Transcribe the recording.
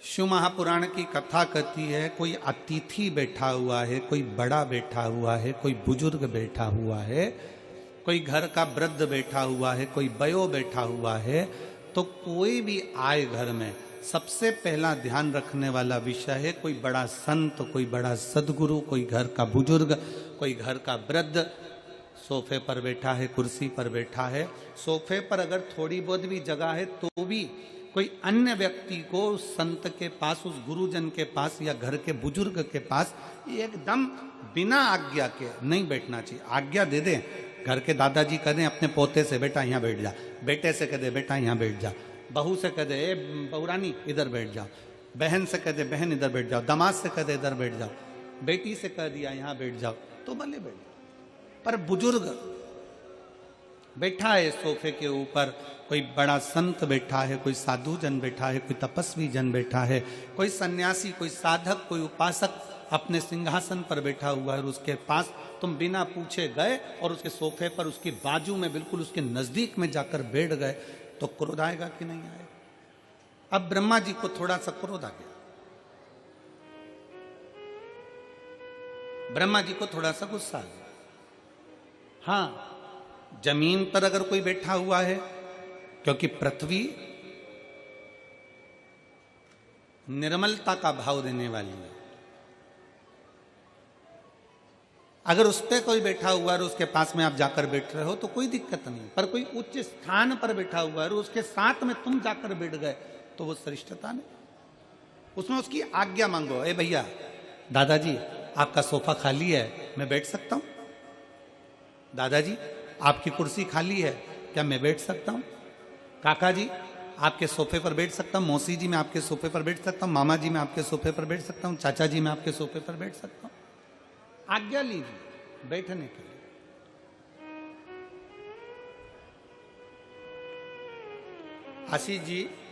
शिव महापुराण की कथा कहती है, कोई अतिथि बैठा हुआ है, कोई बड़ा बैठा हुआ है, कोई बुजुर्ग बैठा हुआ है, कोई घर का वृद्ध बैठा हुआ है, कोई बयो बैठा हुआ है, तो कोई भी आए घर में सबसे पहला ध्यान रखने वाला विषय है कोई बड़ा संत, कोई बड़ा सदगुरु, कोई घर का बुजुर्ग, कोई घर का वृद्ध सोफे पर बैठा है, कुर्सी पर बैठा है। सोफे पर अगर थोड़ी बहुत भी जगह है तो भी कोई अन्य व्यक्ति को उस संत के पास, उस गुरुजन के पास या घर के बुजुर्ग के पास एकदम बिना आज्ञा के नहीं बैठना चाहिए। आज्ञा दे दें, घर के दादाजी कह दें अपने पोते से बेटा यहाँ बैठ जा, बेटे से कह दे बेटा यहाँ बैठ जा, बहू से कह दे बहुरानी इधर बैठ जाओ, बहन से कह दे बहन इधर बैठ जाओ, दामाद से कह दे इधर बैठ जाओ, बेटी से कह दिया यहाँ बैठ जाओ, तो भले बैठ जाओ। पर बुजुर्ग बैठा है सोफे के ऊपर, कोई बड़ा संत बैठा है, कोई साधु जन बैठा है, कोई तपस्वी जन बैठा है, कोई सन्यासी, कोई साधक, कोई उपासक अपने सिंहासन पर बैठा हुआ है, और उसके पास तुम बिना पूछे गए और उसके सोफे पर उसकी बाजू में बिल्कुल उसके नजदीक में जाकर बैठ गए, तो क्रोध आएगा कि नहीं आएगा? अब ब्रह्मा जी को थोड़ा सा क्रोध आ गया, ब्रह्मा जी को थोड़ा सा गुस्सा आ गया। हाँ, जमीन पर अगर कोई बैठा हुआ है, क्योंकि पृथ्वी निर्मलता का भाव देने वाली है, अगर उस पर कोई बैठा हुआ है और उसके पास में आप जाकर बैठ रहे हो तो कोई दिक्कत नहीं। पर कोई उच्च स्थान पर बैठा हुआ है और उसके साथ में तुम जाकर बैठ गए तो वो श्रेष्ठता नहीं, उसमें उसकी आज्ञा मांगो। ए भैया, दादाजी आपका सोफा खाली है, मैं बैठ सकता हूं? दादाजी आपकी कुर्सी खाली है, क्या मैं बैठ सकता हूं? काका जी आपके सोफे पर बैठ सकता हूं? मौसी जी मैं आपके सोफे पर बैठ सकता हूं? मामा जी मैं आपके सोफे पर बैठ सकता हूं? चाचा जी मैं आपके सोफे पर बैठ सकता हूं? आज्ञा लीजिए बैठने के लिए। आशीष जी